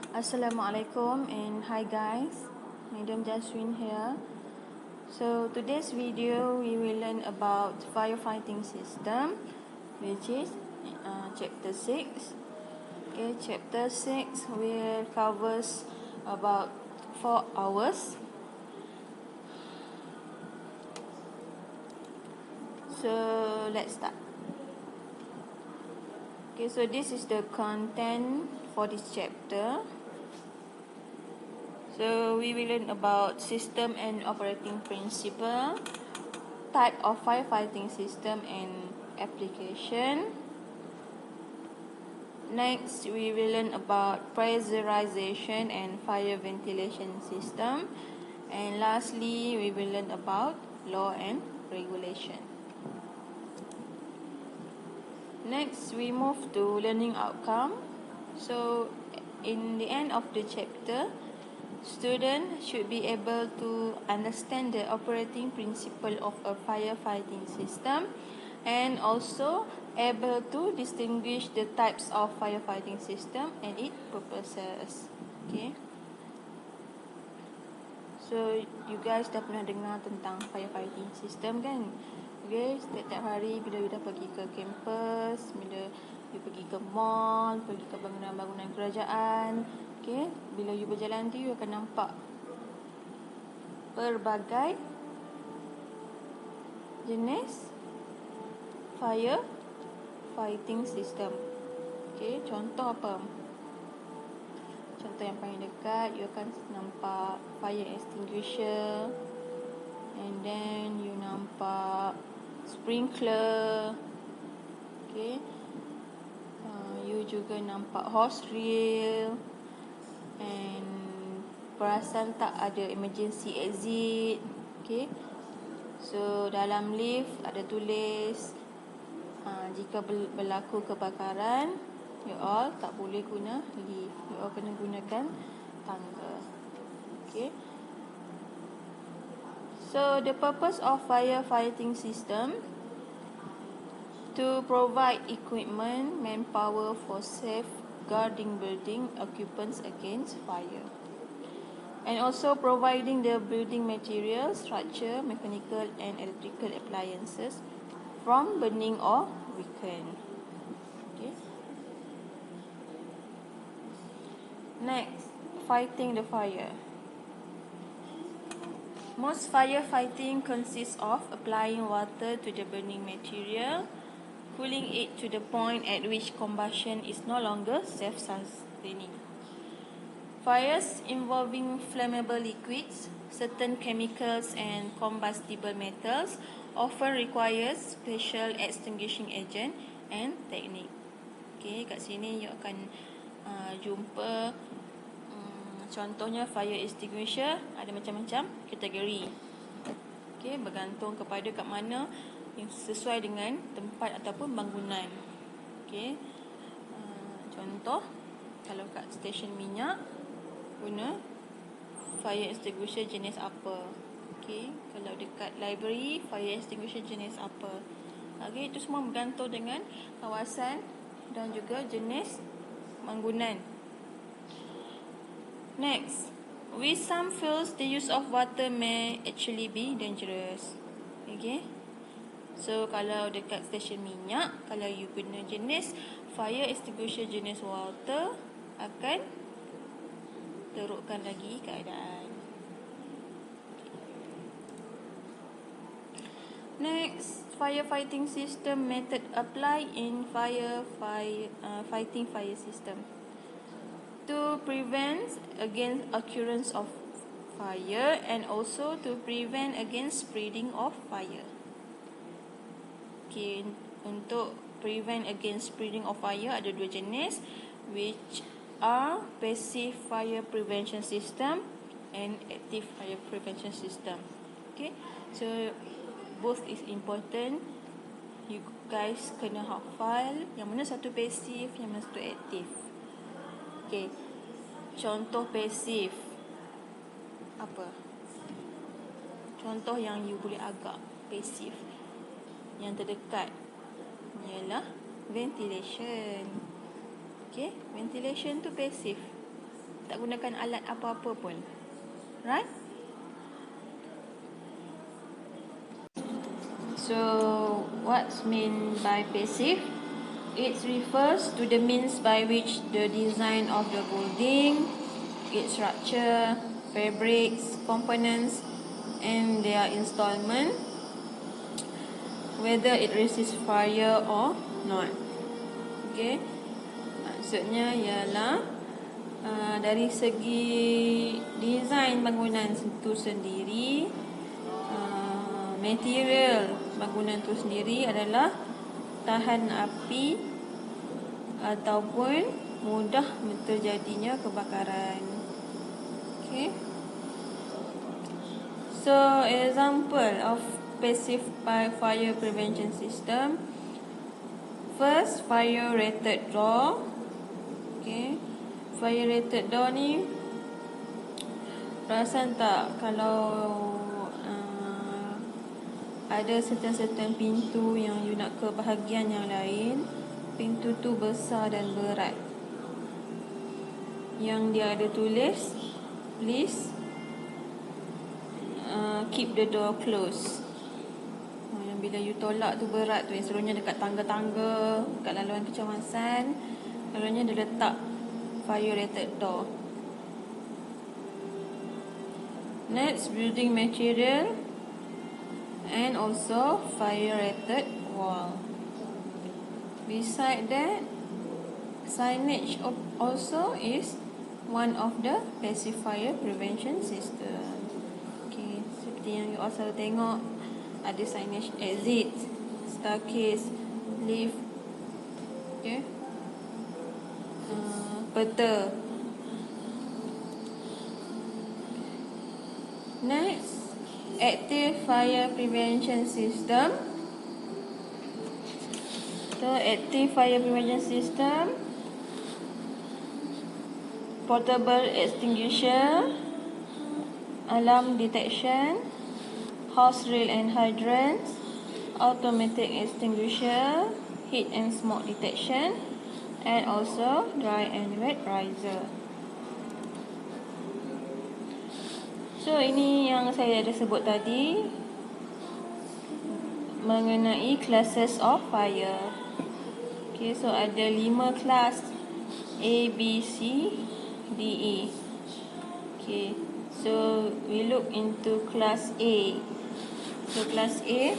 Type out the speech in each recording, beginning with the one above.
Assalamualaikum and hi guys, Madam Jaswin here. So today's video we will learn about firefighting system, which is chapter 6. Okay, chapter 6 will covers about 4 hours. So let's start. Okay, so this is the content for this chapter. So we will learn about system and operating principle, type of firefighting system and application. Next, we will learn about pressurization and fire ventilation system. And lastly, we will learn about law and regulation. Next, we move to learning outcome. So, in the end of the chapter, students should be able to understand the operating principle of a firefighting system and also able to distinguish the types of firefighting system and its purposes. Okay. So, you guys dah pernah dengar tentang firefighting system kan? Okay, setiap hari bila you dah pergi ke kampus, bila you pergi ke mall, pergi ke bangunan-bangunan kerajaan, okay, bila you berjalan tu, you akan nampak pelbagai jenis firefighting system. Okay, contoh apa? Contoh yang paling dekat, you akan nampak fire extinguisher, and then you nampak sprinkler. Okay, you juga nampak hose reel, and perasan tak ada emergency exit. Okay, so dalam lift ada tulis jika berlaku kebakaran, you all tak boleh guna lift, you all kena gunakan tangga. Okay, so the purpose of firefighting system to provide equipment, manpower for safeguarding building occupants against fire, and also providing the building materials, structure, mechanical and electrical appliances from burning or weaken. Okay. Next, fighting the fire. Most firefighting consists of applying water to the burning material, cooling it to the point at which combustion is no longer self-sustaining. Fires involving flammable liquids, certain chemicals and combustible metals often require special extinguishing agent and technique. Okay, kat sini you akan jumpa contohnya fire extinguisher ada macam-macam kategori. Okay, bergantung kepada kat mana yang sesuai dengan tempat ataupun bangunan. Okay, contoh kalau kat stesen minyak guna fire extinguisher jenis apa. Okay, kalau dekat library fire extinguisher jenis apa. Okay, itu semua bergantung dengan kawasan dan juga jenis bangunan. Next, with some fields the use of water may actually be dangerous. Okay, so kalau dekat stesen minyak, kalau you guna jenis fire extinguisher jenis water, akan terukkan lagi keadaan. Next, firefighting system method applied in fighting fire system. To prevent against occurrence of fire and also to prevent against spreading of fire. Okay, untuk prevent against spreading of fire ada dua jenis, which are passive fire prevention system and active fire prevention system. Okay, so both is important. You guys kena hafal yang mana satu passive, yang mana satu active. Okay, contoh pasif apa? Contoh yang you boleh agak pasif yang terdekat ialah ventilation. Okay, ventilation tu pasif. tak gunakan alat apa-apa pun. Right? So, what's meant by passive? It refers to the means by which the design of the building, its structure, fabrics, components, and their installment, whether it resists fire or not. Okay, maksudnya ialah dari segi desain bangunan itu sendiri, material bangunan itu sendiri adalah tahan api ataupun mudah terjadinya kebakaran. Okay. So, example of passive fire prevention system. First, fire rated door. Okay. Fire rated door ni, perasan tak kalau ada certain pintu yang you nak ke bahagian yang lain, pintu tu besar dan berat, yang dia ada tulis, please keep the door closed. Yang bila you tolak tu berat tu, yang selalunya dekat tangga-tangga, dekat laluan kecemasan, selalunya dia letak fire rated door. Next, building material and also fire rated wall. Beside that, signage also is one of the passive fire prevention system. Okay, seperti yang you all selalu tengok, ada signage exit, staircase, lift, okay, peta. Next, active fire prevention system. So, active fire prevention system, portable extinguisher, alarm detection, hose reel and hydrants, automatic extinguisher, heat and smoke detection, and also dry and wet riser. So, ini yang saya ada sebut tadi mengenai classes of fire. Okay, so ada 5 kelas, A, B, C, D, E. Okay, so we look into class A. So, class A,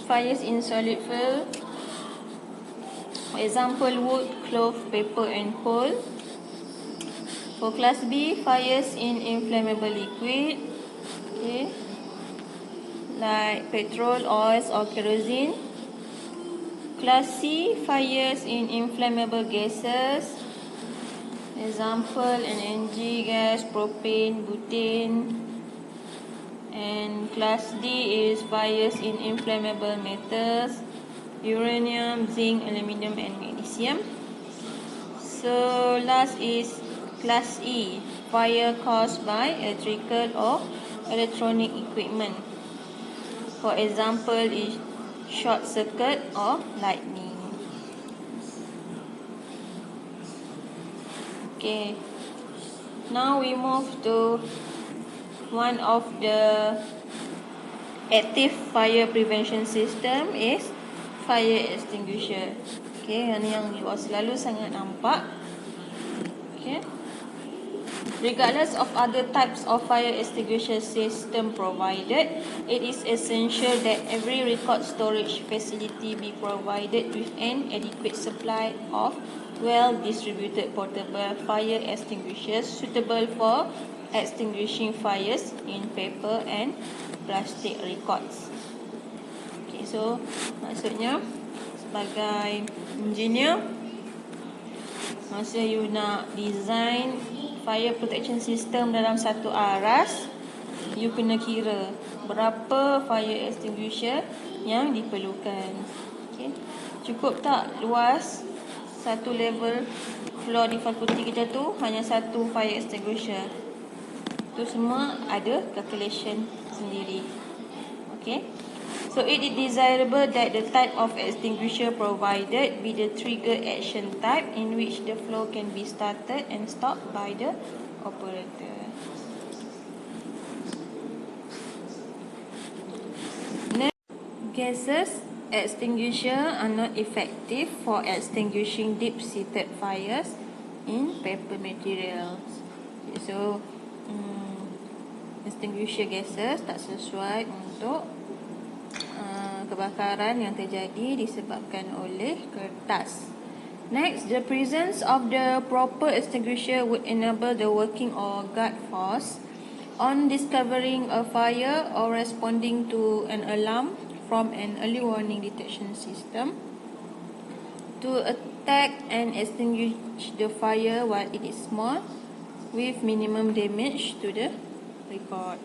fires in solid fuel. Example, wood, cloth, paper and coal. For class B, fires in inflammable liquid, okay, like petrol, oils or kerosene. Class C, fires in inflammable gases. Example, LNG gas, propane, butane. And class D is fires in inflammable metals, uranium, zinc, aluminium and magnesium. So, last is class E, fire caused by electrical or electronic equipment. For example, is short circuit or lightning. Okay, now we move to one of the active fire prevention system is fire extinguisher. Okay, yang you all selalu sangat nampak. Okay. Regardless of other types of fire extinguisher system provided, it is essential that every record storage facility be provided with an adequate supply of well-distributed portable fire extinguishers suitable for extinguishing fires in paper and plastic records. Okay, so maksudnya sebagai engineer, masa you nak design fire protection system dalam satu aras, you kena kira berapa fire extinguisher yang diperlukan. Okay. Cukup tak luas satu level floor di fakulti kita tu hanya satu fire extinguisher? Itu semua ada calculation sendiri. Okay. So it is desirable that the type of extinguisher provided be the trigger action type in which the flow can be started and stopped by the operator. Next, gases extinguisher are not effective for extinguishing deep-seated fires in paper materials. Okay, so extinguisher gases tak sesuai untuk kebakaran yang terjadi disebabkan oleh kertas. Next, the presence of the proper extinguisher would enable the working or guard force on discovering a fire or responding to an alarm from an early warning detection system to attack and extinguish the fire while it is small with minimum damage to the record.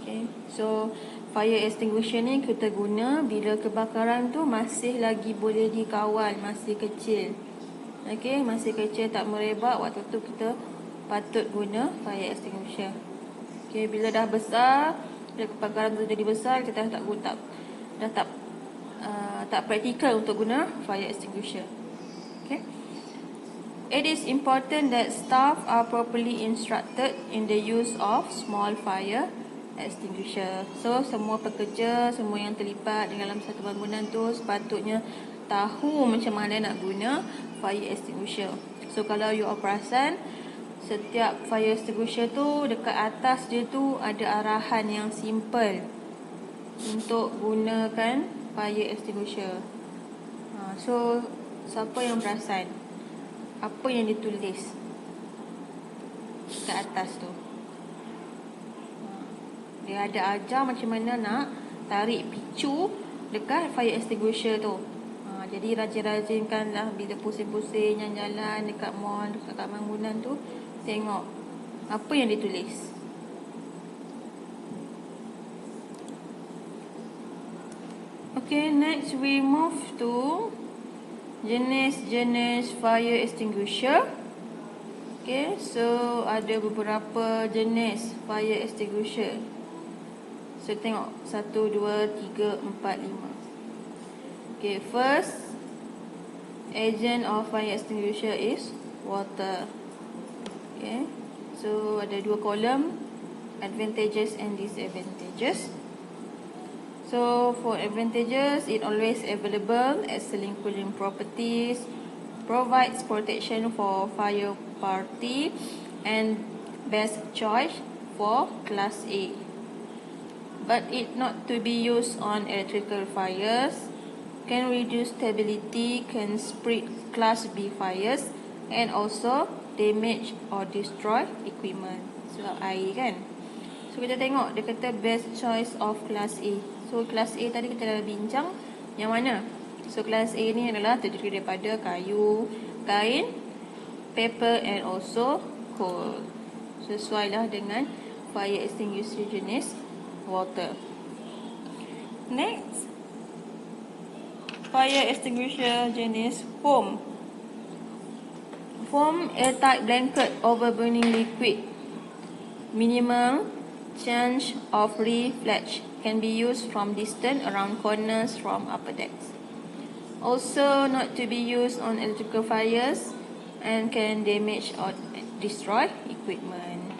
Okay, so fire extinguisher ni kita guna bila kebakaran tu masih lagi boleh dikawal, masih kecil. Okay, masih kecil tak merebak, waktu tu kita patut guna fire extinguisher. Okay, bila dah besar, bila kebakaran tu jadi besar, kita dah tak praktikal untuk guna fire extinguisher. Okay. It is important that staff are properly instructed in the use of small fire extinguisher. So, semua pekerja, semua yang terlibat dalam satu bangunan tu sepatutnya tahu macam mana nak guna fire extinguisher. So, kalau you perasan, setiap fire extinguisher tu dekat atas dia tu ada arahan yang simple untuk gunakan fire extinguisher. So, siapa yang perasan apa yang ditulis kat atas tu? Dia ada ajar macam mana nak tarik picu dekat fire extinguisher tu. Jadi rajin-rajinkanlah bila pusing-pusing yang jalan dekat mall, dekat bangunan tu, tengok apa yang ditulis. Okay, next we move to jenis-jenis fire extinguisher. Okay, so ada beberapa jenis fire extinguisher. So tengok 1, 2, 3, 4, 5. Okay, first agent of fire extinguisher is water. Okay, so ada 2 kolom, advantages and disadvantages. So for advantages, it always available, excellent cooling properties, provides protection for fire party, and best choice for class A. But it not to be used on electrical fires, can reduce stability, can spread class B fires, and also damage or destroy equipment. Sebab air kan. So kita tengok, dia kata best choice of class A. So class A tadi kita dah bincang yang mana? So class A ni adalah terdiri daripada kayu, kain, paper and also coal. Sesuailah dengan fire extinguisher jenis water. Next, fire extinguisher jenis foam. Foam airtight blanket over burning liquid. Minimal chance of reflex. Can be used from distance around corners from upper decks. Also not to be used on electrical fires and can damage or destroy equipment.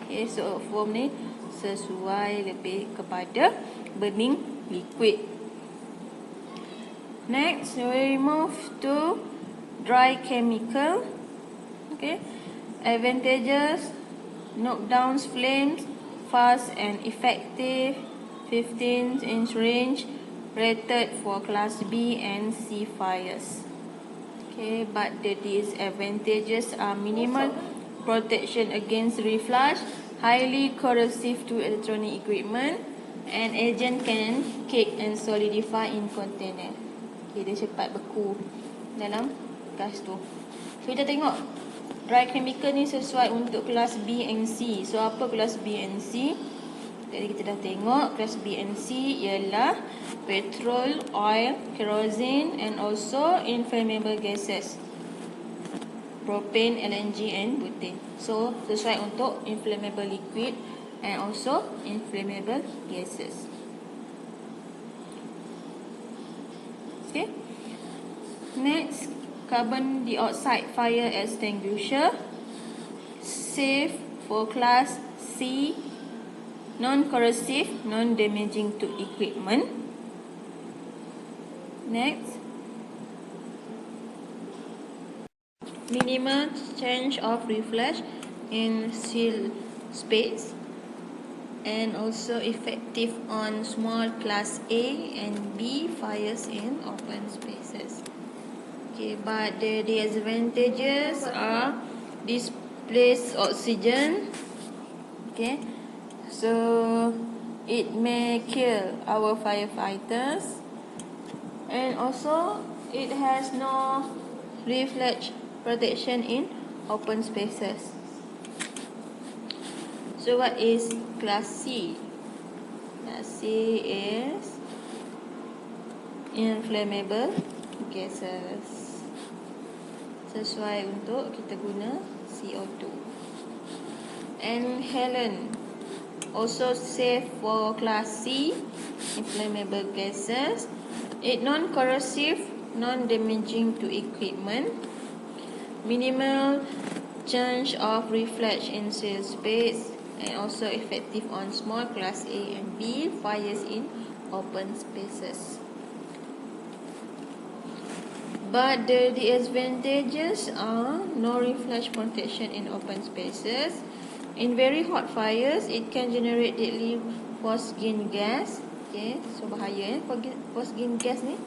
Okay, so foam ni sesuai lebih kepada burning liquid. Next, we move to dry chemical. Okay, advantages: knock down flames, fast and effective, 15-inch range, rated for class B and C fires. Okay, but the disadvantages are minimal protection against reflush, highly corrosive to electronic equipment, and agent can cake and solidify in container. Okay, dia cepat beku dalam gas tu. So kita tengok dry chemical ni sesuai untuk kelas B and C. So apa kelas B and C? Jadi kita dah tengok kelas B and C ialah petrol, oil, kerosene and also inflammable gases. Propane, LNG and butane. So sesuai untuk inflammable liquid and also inflammable gases. Next, carbon dioxide fire extinguisher, safe for class C, non-corrosive, non-damaging to equipment. Next, minimal change of reflex in seal space, and also effective on small class A and B fires in open spaces. Okay, but the disadvantages are displaced oxygen. Okay, so it may kill our firefighters, and also it has no reflex protection in open spaces. So what is class C? Class C is inflammable gases. Sesuai untuk kita guna CO2. And Helen, also safe for class C, inflammable gases. It non-corrosive, non-damaging to equipment. Minimal change of reflex in seal space, and also effective on small class A and B fires in open spaces. But the disadvantages are no reflex protection in open spaces. In very hot fires, it can generate deadly phosgene gas. Okay, so bahaya phosgene gas ni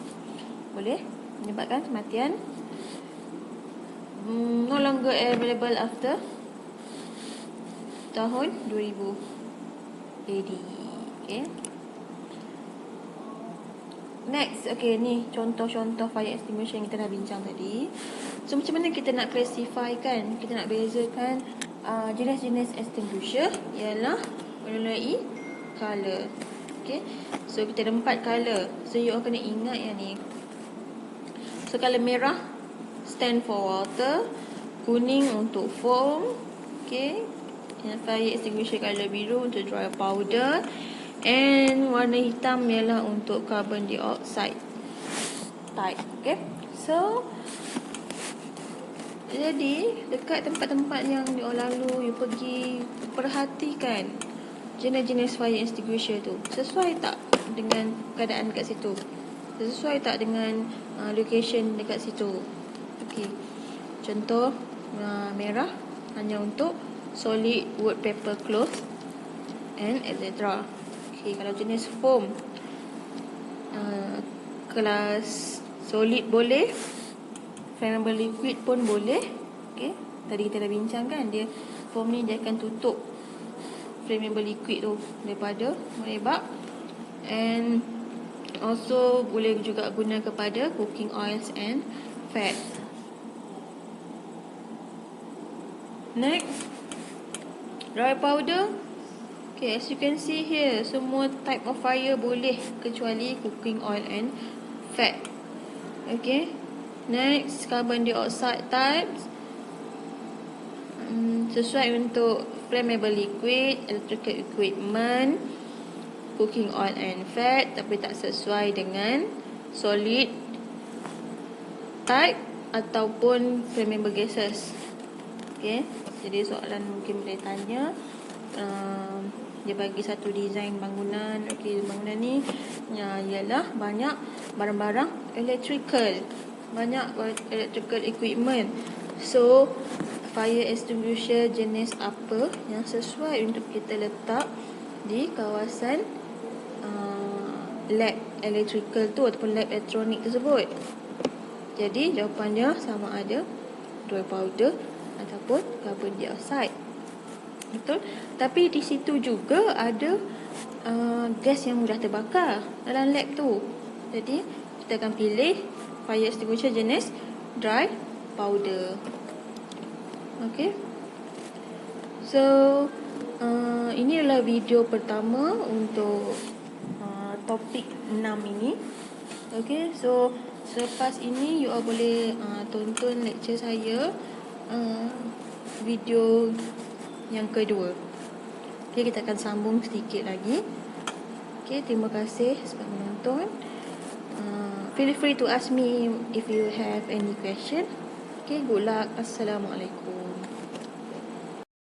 boleh menyebabkan kematian. No longer available after tahun 2000 AD. Okay. Next, okay, ni contoh-contoh fire extinguisher yang kita dah bincang tadi. So macam mana kita nak classify kan? Kita nak bezakan jenis-jenis extinguisher ialah melalui color. Okay. So kita ada 4 color. So you all kena ingat yang ni. So color merah stand for water, kuning untuk foam, okay, and fire extinguisher color biru untuk dry powder, and warna hitam ialah untuk carbon dioxide type. Okay, so jadi dekat tempat-tempat yang you lalu, you pergi, perhatikan jenis-jenis fire extinguisher tu sesuai tak dengan keadaan dekat situ, sesuai tak dengan location dekat situ. Okay. Contoh merah hanya untuk solid wood paper cloth and etc. Okay, kalau jenis foam kelas solid boleh, flammable liquid pun boleh. Okay, tadi kita dah bincang kan, dia foam ni dia akan tutup flammable liquid tu daripada merebak, and also boleh juga guna kepada cooking oils and fat. Next, dry powder. Okay, as you can see here, semua type of fire boleh kecuali cooking oil and fat. Okay. Next, carbon dioxide types. Sesuai untuk flammable liquid, electrical equipment, cooking oil and fat, tapi tak sesuai dengan solid type ataupun flammable gases. Okay, jadi soalan mungkin boleh tanya, dia bagi satu design bangunan. Okay, bangunan ni ialah banyak barang-barang electrical, banyak electrical equipment. So fire extinguisher jenis apa yang sesuai untuk kita letak di kawasan lab electrical tu ataupun lab elektronik tersebut? Jadi jawapannya sama ada dry powder ataupun carbon dioxide. Betul? Tapi di situ juga ada gas yang mudah terbakar dalam lab tu. Jadi kita akan pilih fire extinguisher jenis dry powder. Okay. So ini adalah video pertama untuk topik 6 ini. Okay. So selepas ini you all boleh tonton lecture saya video yang kedua. Okay, kita akan sambung sedikit lagi. Okay, terima kasih sebab menonton. Feel free to ask me if you have any question. Okay, good luck. Assalamualaikum.